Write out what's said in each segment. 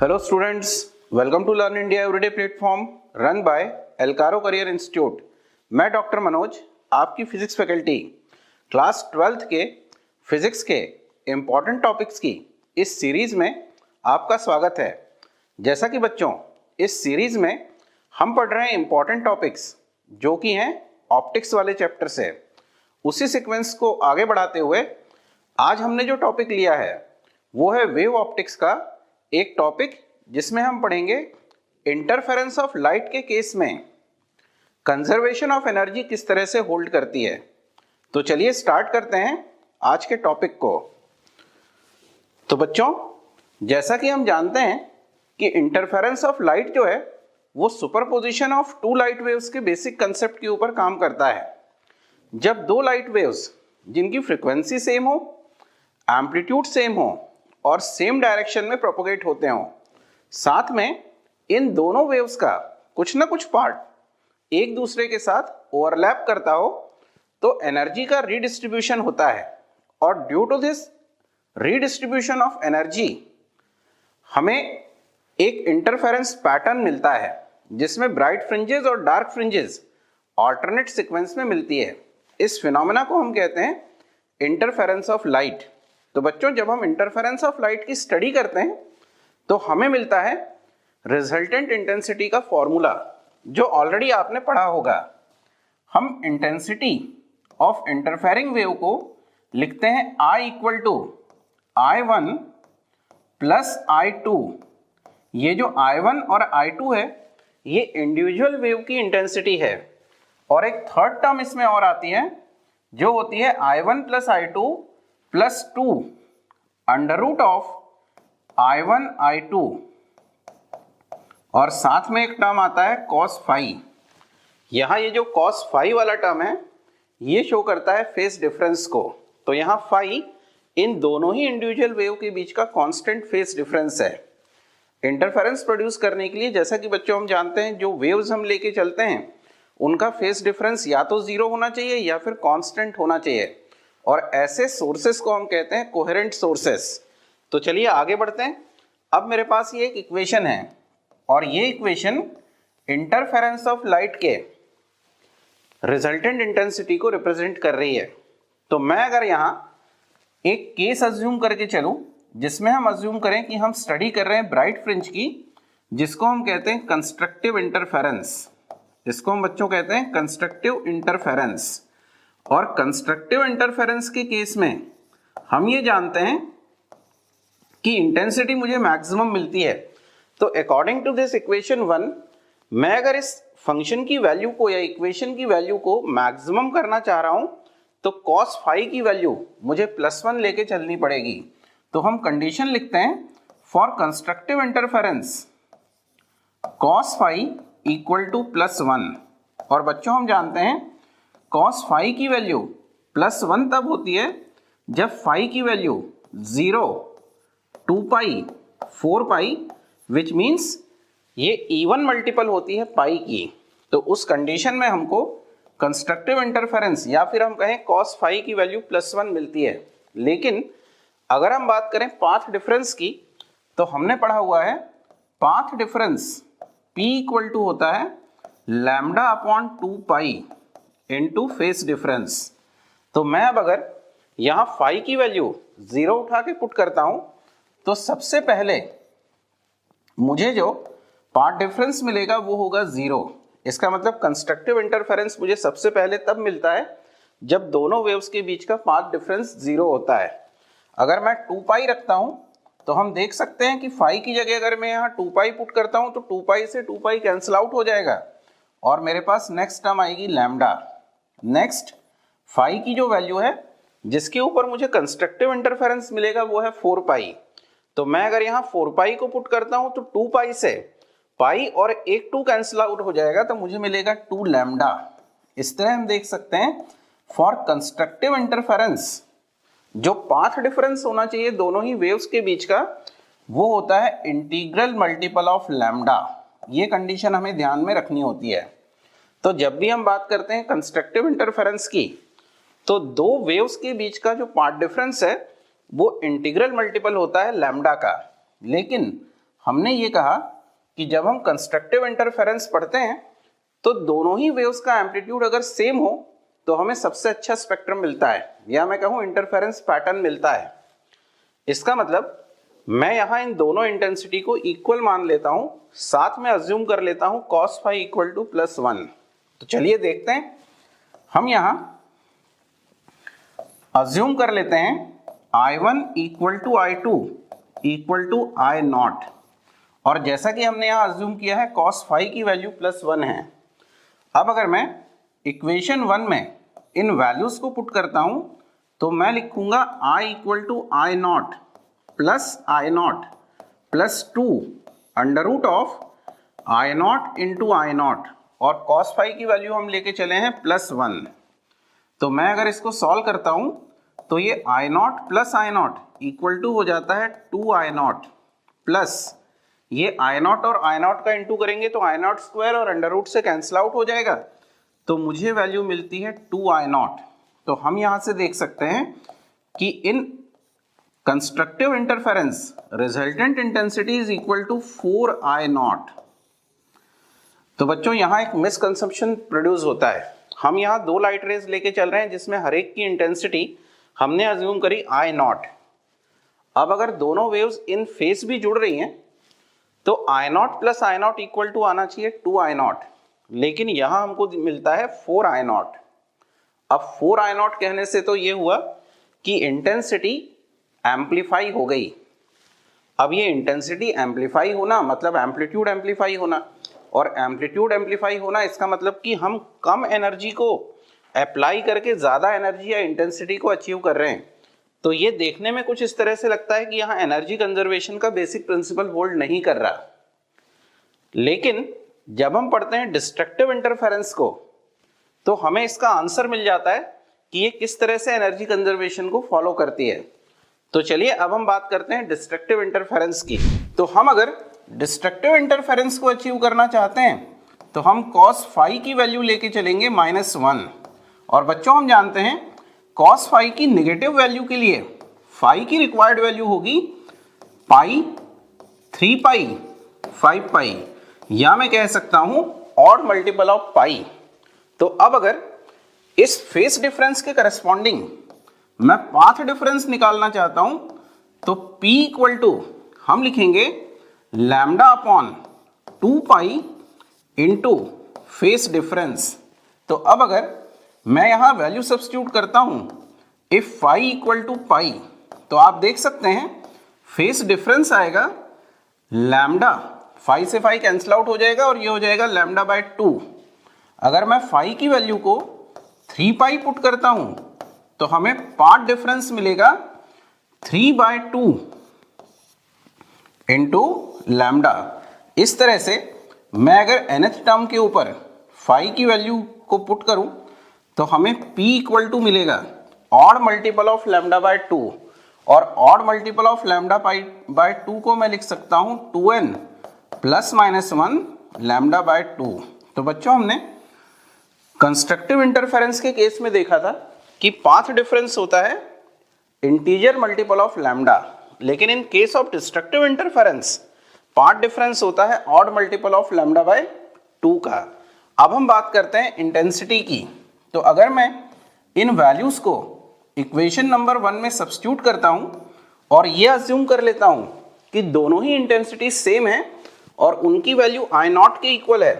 Hello students, welcome to Learn India Everyday platform run by Elcaro Career Institute। मैं doctor Manoj आपकी physics faculty class 12th के physics के important topics की इस series में आपका स्वागत है। जैसा कि बच्चों इस सीरीज में हम पढ़ रहे हैं इम्पॉर्टेंट टॉपिक्स जो कि हैं ऑप्टिक्स वाले चैप्टर से। उसी सीक्वेंस को आगे बढ़ाते हुए आज हमने जो टॉपिक लिया है वो है वेव ऑप्टिक्स का एक टॉपिक जिसमें हम पढ़ेंगे इंटरफेरेंस ऑफ लाइट के केस में कंजर्वेशन ऑफ एनर्जी किस तरह से होल्ड करती है। तो चलिए स्टार्ट करते हैं आज के टॉपिक को। तो बच्चों जैसा कि हम जानते हैं कि इंटरफेरेंस ऑफ लाइट जो है वो superposition of two light waves के बेसिक कंसेप्ट के ऊपर काम करता है। जब दो लाइट वेव्स जिनकी फ्रीक्वेंसी सेम हो, एम्पलीट्यूड सेम हो और सेम डायरेक्शन में प्रोपोगेट होते हो, साथ में इन दोनों वेव्स का कुछ ना कुछ पार्ट एक दूसरे के साथ ओवरलैप करता हो तो एनर्जी का रीडिस्ट्रीब्यूशन होता है। और due to this redistribution of energy हमें एक इंटरफेरेंस पैटर्न मिलता है जिसमें ब्राइट फ्रिंजेस और डार्क फ्रिंजेस ऑल्टरनेट सीक्वेंस में मिलती है। इस फिनोमेना को हम कहते हैं इंटरफेरेंस ऑफ लाइट। तो बच्चों जब हम इंटरफेरेंस ऑफ लाइट की स्टडी करते हैं तो हमें मिलता है रिजल्टेंट इंटेंसिटी का फॉर्मूला जो ऑलरेडी आपने पढ़ा होगा। हम इंटेंसिटी ऑफ इंटरफेरिंग वेव को लिखते हैं I equal to I1 plus I2। ये जो I1 और I2 है ये इंडिविजुअल वेव की इंटेंसिटी है और एक थर्ड टर्म इसमें और आती है जो होती है I1 plus I2 plus 2 under root of I1 I2 और साथ में एक टर्म आता है cos फाई। यहाँ ये जो cos फाई वाला टर्म है ये शो करता है फेस डिफरेंस को। तो यहाँ फाई इन दोनों ही इंडिविजुअल वेव के बीच का कांस्टेंट फेस डिफरेंस है। इंटरफेरेंस प्रोड्यूस करने के लिए जैसा कि बच्चों हम जानते हैं जो वेव्स हम लेके चलते हैं उनका फेस डिफरेंस या तो जीरो होना चाहिए या फिर कांस्टेंट होना चाहिए और ऐसे सोर्सेस को हम कहते हैं कोहेरेंट सोर्सेस। तो चलिए आगे बढ़ते हैं। अब मेरे पास ये एक इक्वेशन है और ये इक्वेशन इंटरफेरेंस ऑफ लाइट के रिजल्टेंट इंटेंसिटी को रिप्रेजेंट कर रही है। तो मैं अगर यहाँ एक केस अज्यूम करके चलूं जिसमें हम अज्यूम करें कि हम स्टडी कर रहे हैं ब्राइट फ्रिंज की, जिसको हम कहते हैं कंस्ट्रक्टिव इंटरफेरेंस। इसको हम बच्चों कहते हैं कंस्ट्रक्टिव इंटरफेरेंस। और कंस्ट्रक्टिव इंटरफेरेंस के केस में हम ये जानते हैं कि इंटेंसिटी मुझे मैक्सिमम मिलती है। तो अकॉर्डिंग टू दिस इक्वेशन 1 मैं अगर इस फंक्शन की वैल्यू को या इक्वेशन की वैल्यू को मैक्सिमम करना चाह रहा हूं तो cos फाई की वैल्यू मुझे +1 लेके चलनी पड़ेगी। तो हम कंडीशन लिखते हैं for constructive interference cos phi equal to +1। और बच्चों हम जानते हैं cos फाई की वैल्यू +1 तब होती है जब फाई की value 0, 2 pi, 4 pi which means ये इवन मल्टीपल होती है पाई की। तो उस कंडीशन में हमको कंस्ट्रक्टिव इंटरफेरेंस या फिर हम कहें cos फाई की वैल्यू +1 मिलती है। लेकिन अगर हम बात करें पाथ डिफरेंस की तो हमने पढ़ा हुआ है path difference P equal to होता है lambda upon 2 pi into phase difference. तो मैं अब अगर यहाँ फाई की वैल्यू 0 उठा के पुट करता हूं तो सबसे पहले मुझे जो पाथ डिफरेंस मिलेगा वो होगा 0। इसका मतलब कंस्ट्रक्टिव इंटरफेरेंस मुझे सबसे पहले तब मिलता है जब दोनों वेव्स के बीच का पाथ डिफरेंस 0 होता है। अगर मैं 2 पाई रखता हूं तो हम देख सकते हैं कि फाई की जगह अगर मैं यहाँ 2 पाई पुट करता हूं तो 2 पाई से 2 पाई कैंसिल आउट हो जाएगा और मेरे पास नेक्स्ट टर्म आएगी लैम्डा। नेक्स्ट फाई की जो वैल्यू है जिसके ऊपर मुझे कंस्ट्रक्टिव इंटरफेरेंस मिलेगा वो है 4 पाई। तो मैं अगर यहाँ 4 पाई को पुट करता हूं तो 2 पाई से पाई और एक 2 कैंसिल आउट हो जाएगा तो मुझे मिलेगा 2 लैम्डा। इस तरह हम देख सकते हैं फॉर कंस्ट्रक्टिव इंटरफेरेंस जो पाथ डिफरेंस होना चाहिए दोनों ही वेव्स के बीच का वो होता है इंटीग्रल मल्टीपल ऑफ लैम्डा। ये कंडीशन हमें ध्यान में रखनी होती है। तो जब भी हम बात करते हैं कंस्ट्रक्टिव इंटरफेरेंस की तो दो वेव्स के बीच का जो पाथ डिफरेंस है वो इंटीग्रल मल्टीपल होता है लैम्डा का। लेकिन हमने ये कहा कि जब हम कंस्ट्रक्टिव इंटरफेरेंस पढ़ते हैं तो दोनों ही वेव्स का एम्पलीट्यूड अगर सेम हो तो हमें सबसे अच्छा स्पेक्ट्रम मिलता है, या मैं कहूं इंटरफेरेंस पैटर्न मिलता है। इसका मतलब मैं यहां इन दोनों इंटेंसिटी को इक्वल मान लेता हूं, साथ में अज्यूम कर लेता हूं cos phi इक्वल टू +1। तो चलिए देखते हैं, हम यहां अज्यूम कर लेते हैं I1 equal to I2 equal to I0, और जैसा कि हमने यहां अज्यूम किया है cos phi की वैल्यू +1 है। अब अगर मैं इक्वेशन 1 में इन वैल्यूज को पुट करता हूं तो मैं लिखूंगा I equal to I0 plus I0 plus 2 under root of I0 into I0, और cos phi की वैल्यू हम लेके चले हैं +1। तो मैं अगर इसको सॉल्व करता हूं तो ये I0 plus I0 equal to हो जाता है 2I0 प्लस ये I0 और I0 का इंटू करेंगे तो I0 स्क्वायर और अंडर रूट से कैंसिल आउट हो जाएगा, तो मुझे वैल्यू मिलती है 2I0। तो हम यहां से देख सकते हैं कि in constructive interference resultant intensity is equal to 4I0। तो बच्चों यहां एक मिसकंसेप्शन प्रोड्यूस होता है। हम यहां दो लाइट रेज लेके चल रहे हैं जिसमें हर एक की इंटेंसिटी हमने अज्यूम करी I0। अब अगर दोनों वेव्स इन फेस भी जुड़ रही हैं तो I0 plus I0 equal to आना चाहिए 2I0, लेकिन यहां हमको मिलता है 4I0। अब 4I0 कहने से तो ये हुआ कि इंटेंसिटी एम्पलीफाई हो गई। अब ये इंटेंसिटी एम्पलीफाई होना मतलब एम्पलीट्यूड एम्पलीफाई होना, और एम्पलीट्यूड एम्पलीफाई होना इसका मतलब कि हम कम एनर्जी को अप्लाई करके ज़्यादा एनर्जी या इंटेंसिटी को अचीव कर रहे हैं। तो ये देखने में कुछ इस तरह से लगता है कि यहाँ एनर्जी कंजर्वेशन का बेसिक प्रिंसिपल होल्ड नहीं कर रहा, लेकिन जब हम पढ़ते हैं डिस्ट्रक्टिव इंटरफेरेंस को तो हमें इसका आंसर मिल जाता है कि ये किस तरह से एनर्जी कंजर्वेशन को फॉलो करती है। तो चलिए अब हम बात करते हैं डिस्ट्रक्टिव इंटरफेरेंस की। तो हम अगर डिस्ट्रक्टिव इंटरफेरेंस को अचीव करना चाहते हैं तो हम cos phi की वैल्यू लेके चलेंगे -1, और बच्चों हम जानते हैं cos phi की निगेटिव वैल्यू के लिए phi की रिक्वायर्ड वैल्यू होगी पाई, 3 पाई, 5 पाई, या मैं कह सकता हूं ऑड मल्टीपल ऑफ पाई। तो अब अगर इस फेस डिफरेंस के करस्पॉन्डिंग मैं पाथ डिफरेंस निकालना चाहता हूं तो P इक्वल टू हम लिखेंगे lambda upon 2 pi into face difference. तो अब अगर मैं यहां वैल्यू सब्स्टिट्यूट करता हूं इफ फाई इक्वल टू पाई, तो आप देख सकते हैं फेस डिफरेंस आएगा लैम्डा, फाई से फाई कैंसिल आउट हो जाएगा और ये हो जाएगा लैम्डा बाय 2। अगर मैं फाई की वैल्यू को 3 पाई पुट करता हूं तो हमें पाथ डिफरेंस मिलेगा 3/2 इंटू लैम्डा। इस तरह से मैं अगर nth टर्म के ऊपर फाई की वैल्यू को पुट करूं तो हमें P इक्वल टू मिलेगा odd multiple of lambda by 2, और odd multiple of lambda by 2 को मैं लिख सकता हूं 2n प्लस -1 लैम्डा बाय 2। तो बच्चों हमने कंस्ट्रक्टिव इंटरफेरेंस के केस में देखा था कि पाथ डिफरेंस होता है इंटीजर मल्टीपल ऑफ लैम्डा, लेकिन in case of destructive interference path difference होता है odd multiple of lambda by 2 का। अब हम बात करते हैं इंटेंसिटी की। तो अगर मैं इन वैल्यूज को इक्वेशन नंबर 1 में सब्स्टिट्यूट करता हूं और ये अज्यूम कर लेता हूं कि दोनों ही इंटेंसिटी सेम है और उनकी वैल्यू I0 के इक्वल है,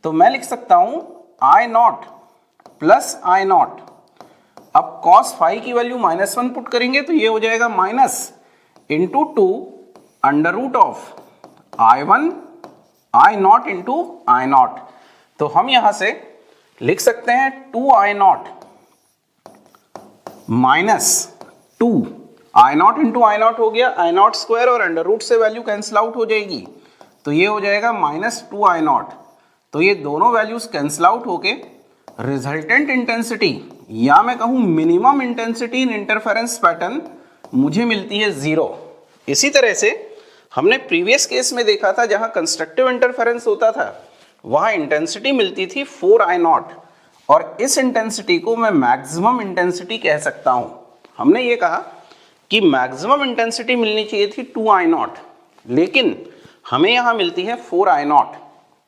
तो मैं लिख सकता हूं I0 प्लस I0। अब cos phi की वैल्यू -1 पुट करेंगे तो ये हो जाएगा minus into 2 under root of I1 I0 into I0। तो हम यहां से लिख सकते हैं 2I0 minus 2 I0 into I0 हो गया I0 स्क्वायर और अंडर रूट से वैल्यू कैंसिल आउट हो जाएगी, तो ये हो जाएगा -2I0। तो ये दोनों वैल्यूज कैंसिल आउट होके रिजल्टेंट इंटेंसिटी या मैं कहूं minimum intensity in interference pattern मुझे मिलती है 0। इसी तरह से हमने प्रीवियस केस में देखा था जहां कंस्ट्रक्टिव इंटरफेरेंस होता था, वहां इंटेंसिटी मिलती थी 4I0, और इस इंटेंसिटी को मैं मैक्सिमम इंटेंसिटी कह सकता हूं। हमने ये कहा कि मैक्सिमम इंटेंसिटी मिलनी चाहिए थी 2I0, लेकिन हमें यहां मिलती है 4I0।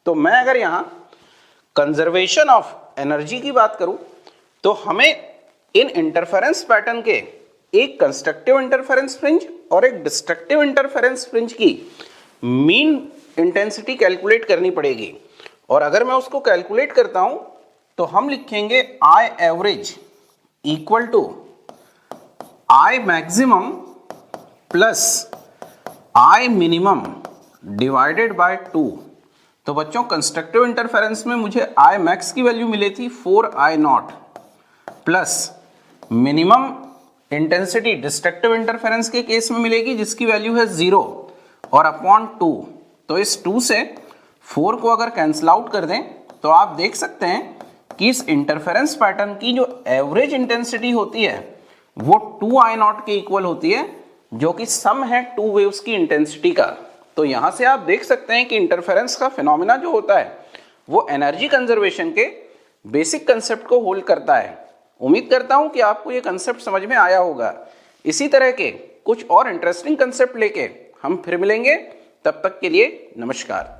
तो मैं अगर यहां कंजर्वेशन ऑफ एनर्जी की बात करूं तो हमें इन इंटरफेरेंस पैटर्न के एक कंस्ट्रक्टिव इंटरफेरेंस फ्रिंज और एक डिस्ट्रक्टिव इंटरफेरेंस फ्रिंज की मीन इंटेंसिटी कैलकुलेट करनी पड़ेगी। और अगर मैं उसको कैलकुलेट करता हूं तो हम लिखेंगे I average equal to I maximum plus I minimum divided by 2। तो बच्चों कंस्ट्रक्टिव इंटरफेरेंस में मुझे I मैक्स की वैल्यू मिली थी 4I0 plus minimum intensity destructive interference के केस में मिलेगी जिसकी वैल्यू है 0 और अपॉन 2। तो इस 2 से 4 को अगर कैंसिल आउट कर दें तो आप देख सकते हैं कि इस इंटरफेरेंस पैटर्न की जो एवरेज इंटेंसिटी होती है वो 2I0 के इक्वल होती है, जो कि सम है 2 वेव्स की इंटेंसिटी का। तो यहां से आप देख सकते हैं कि इंटरफेरेंस का फिनोमेना जो होता है वो एनर्जी कंजर्वेशन के बेसिक कंसेप्ट को होल्ड करता है। उम्मीद करता हूं कि आपको ये कंसेप्ट समझ में आया होगा। इसी तरह के कुछ और इंटरेस्टिंग कंसेप्ट लेके हम फिर मिलेंगे, तब तक के लिए नमस्कार।